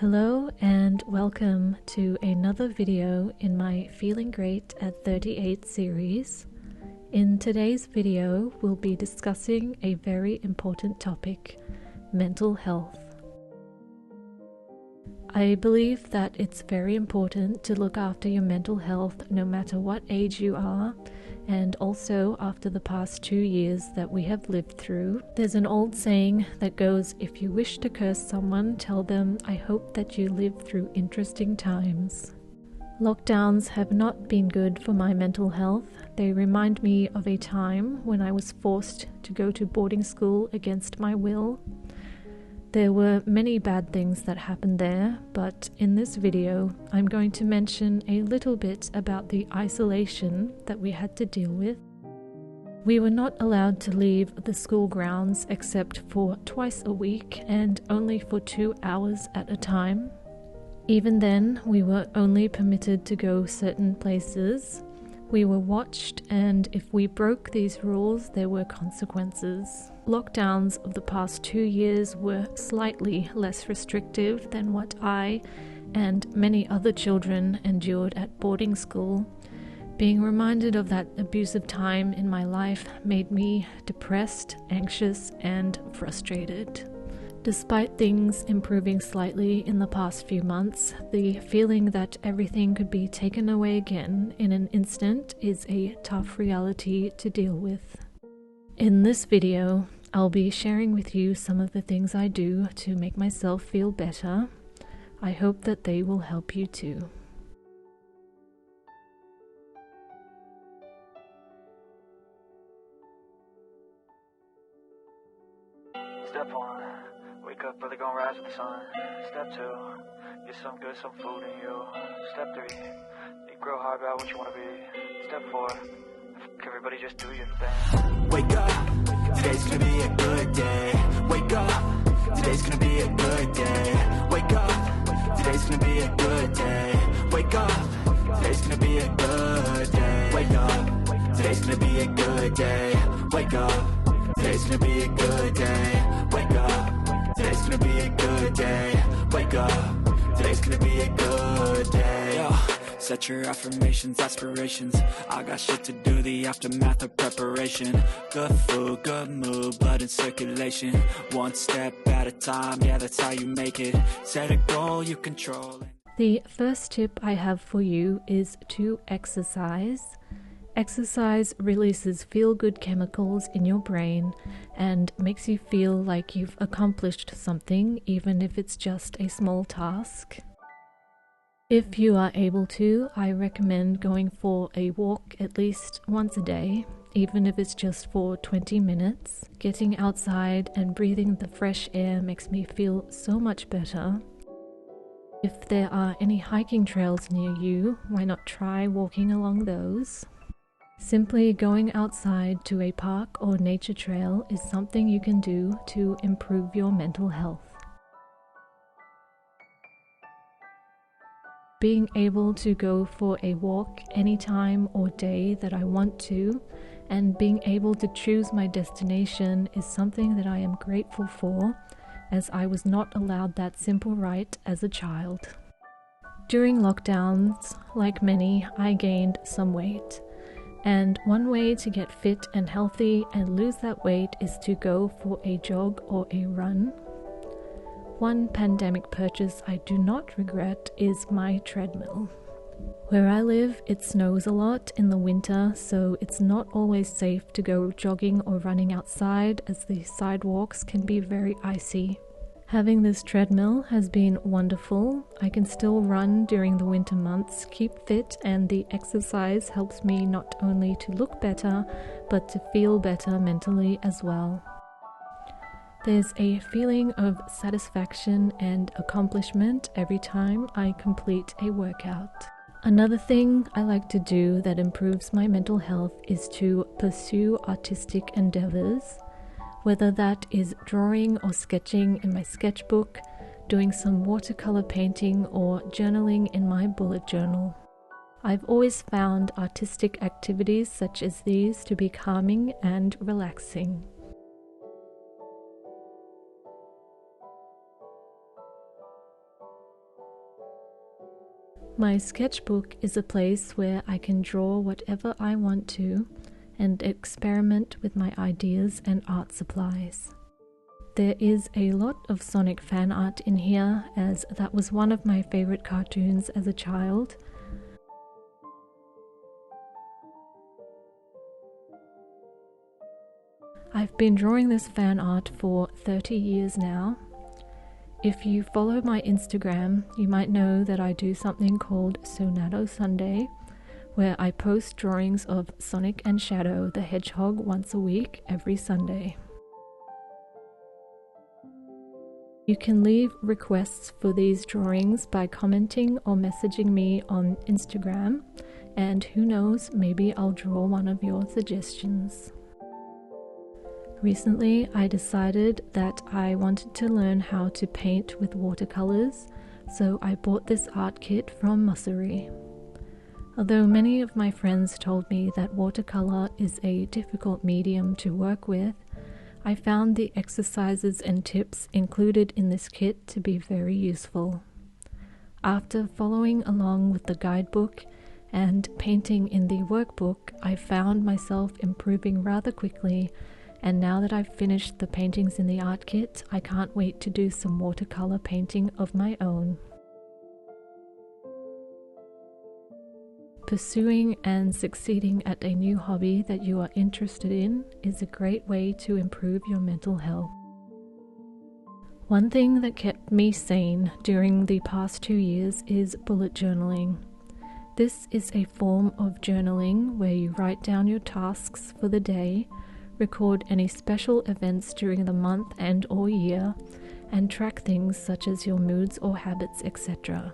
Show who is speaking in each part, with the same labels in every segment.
Speaker 1: Hello and welcome to another video in my Feeling Great at 38 series. In today's video, we'll be discussing a very important topic, mental health. I believe that it's very important to look after your mental health no matter what age you are, and also after the past 2 years that we have lived through. There's an old saying that goes, if you wish to curse someone, tell them, I hope that you live through interesting times. Lockdowns have not been good for my mental health. They remind me of a time when I was forced to go to boarding school against my will. There were many bad things that happened there, but in this video, I'm going to mention a little bit about the isolation that we had to deal with. We were not allowed to leave the school grounds except for twice a week and only for 2 hours at a time. Even then, we were only permitted to go certain places. We were watched, and if we broke these rules, there were consequences. Lockdowns of the past 2 years were slightly less restrictive than what I and many other children endured at boarding school. Being reminded of that abusive time in my life made me depressed, anxious, and frustrated. Despite things improving slightly in the past few months, the feeling that everything could be taken away again in an instant is a tough reality to deal with. In this video, I'll be sharing with you some of the things I do to make myself feel better. I hope that they will help you too.
Speaker 2: Step 1, wake up early, gonna rise with the sun. Step 2, get some food in you. Step 3, you grow hard about what you wanna be. Step 4, everybody just do your thing.
Speaker 3: Wake up, today's gonna be a good day. Wake up, today's gonna be a good day. Wake up, today's gonna be a good day. Wake up, today's gonna be a good day. Wake up, today's gonna be a good day. Wake up, today's gonna be a good day. Wake up, today's gonna be a good day. Wake up, today's gonna be a good day. Yo, set your affirmations, aspirations. I got shit to do, the aftermath of preparation. Good food, good mood, blood in circulation. One step at a time, yeah, that's how you make it. Set a goal, you control it.
Speaker 1: The first tip I have for you is to exercise. Exercise releases feel-good chemicals in your brain and makes you feel like you've accomplished something, even if it's just a small task. If you are able to, I recommend going for a walk at least once a day, even if it's just for 20 minutes. Getting outside and breathing the fresh air makes me feel so much better. If there are any hiking trails near you, why not try walking along those? Simply going outside to a park or nature trail is something you can do to improve your mental health. Being able to go for a walk anytime or day that I want to, and being able to choose my destination is something that I am grateful for, as I was not allowed that simple right as a child. During lockdowns, like many, I gained some weight. And one way to get fit and healthy and lose that weight is to go for a jog or a run. One pandemic purchase I do not regret is my treadmill. Where I live, it snows a lot in the winter, so it's not always safe to go jogging or running outside, as the sidewalks can be very icy. Having this treadmill has been wonderful. I can still run during the winter months, keep fit, and the exercise helps me not only to look better, but to feel better mentally as well. There's a feeling of satisfaction and accomplishment every time I complete a workout. Another thing I like to do that improves my mental health is to pursue artistic endeavors. Whether that is drawing or sketching in my sketchbook, doing some watercolor painting, or journaling in my bullet journal. I've always found artistic activities such as these to be calming and relaxing. My sketchbook is a place where I can draw whatever I want to and experiment with my ideas and art supplies. There is a lot of Sonic fan art in here, as that was one of my favorite cartoons as a child. I've been drawing this fan art for 30 years now. If you follow my Instagram, you might know that I do something called Sonato Sunday, where I post drawings of Sonic and Shadow the Hedgehog once a week, every Sunday. You can leave requests for these drawings by commenting or messaging me on Instagram, and who knows, maybe I'll draw one of your suggestions. Recently, I decided that I wanted to learn how to paint with watercolours, so I bought this art kit from Mussery. Although many of my friends told me that watercolour is a difficult medium to work with, I found the exercises and tips included in this kit to be very useful. After following along with the guidebook and painting in the workbook, I found myself improving rather quickly, and now that I've finished the paintings in the art kit, I can't wait to do some watercolor painting of my own. Pursuing and succeeding at a new hobby that you are interested in is a great way to improve your mental health. One thing that kept me sane during the past 2 years is bullet journaling. This is a form of journaling where you write down your tasks for the day, record any special events during the month and or year, and track things such as your moods or habits, etc.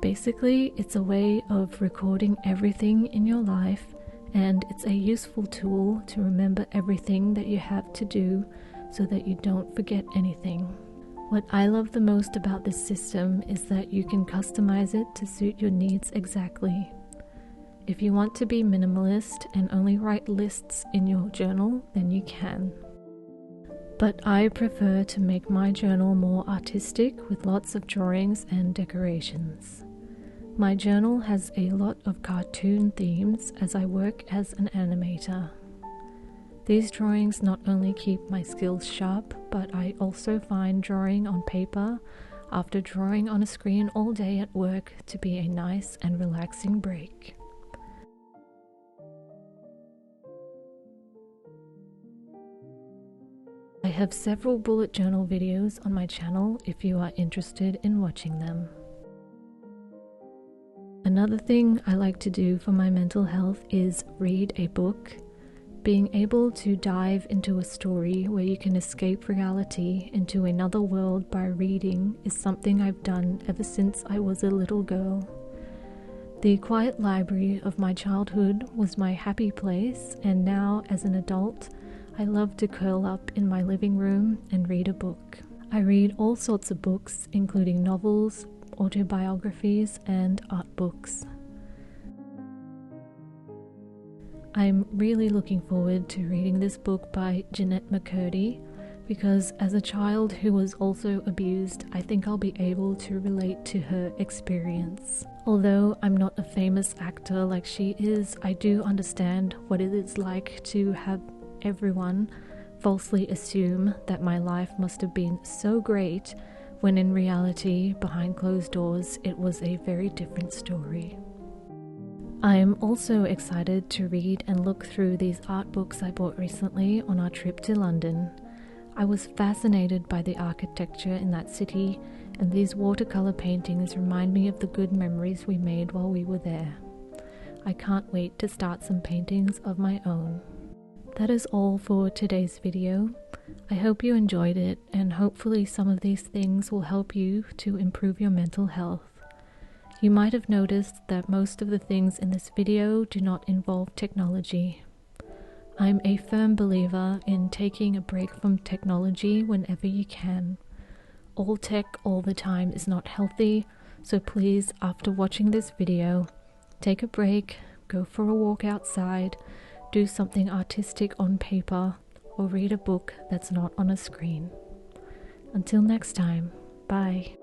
Speaker 1: Basically, it's a way of recording everything in your life, and it's a useful tool to remember everything that you have to do so that you don't forget anything. What I love the most about this system is that you can customize it to suit your needs exactly. If you want to be minimalist and only write lists in your journal, then you can. But I prefer to make my journal more artistic with lots of drawings and decorations. My journal has a lot of cartoon themes as I work as an animator. These drawings not only keep my skills sharp, but I also find drawing on paper after drawing on a screen all day at work to be a nice and relaxing break. I have several bullet journal videos on my channel if you are interested in watching them. Another thing I like to do for my mental health is read a book. Being able to dive into a story where you can escape reality into another world by reading is something I've done ever since I was a little girl. The quiet library of my childhood was my happy place, and now as an adult, I love to curl up in my living room and read a book. I read all sorts of books, including novels, autobiographies, and art books. I'm really looking forward to reading this book by Jeanette McCurdy, because as a child who was also abused, I think I'll be able to relate to her experience. Although I'm not a famous actor like she is, I do understand what it is like to have everyone falsely assume that my life must have been so great, when in reality, behind closed doors, it was a very different story. I am also excited to read and look through these art books I bought recently on our trip to London. I was fascinated by the architecture in that city, and these watercolor paintings remind me of the good memories we made while we were there. I can't wait to start some paintings of my own. That is all for today's video. I hope you enjoyed it, and hopefully some of these things will help you to improve your mental health. You might have noticed that most of the things in this video do not involve technology. I'm a firm believer in taking a break from technology whenever you can. All tech all the time is not healthy, so please, after watching this video, take a break, go for a walk outside, do something artistic on paper, or read a book that's not on a screen. Until next time, bye.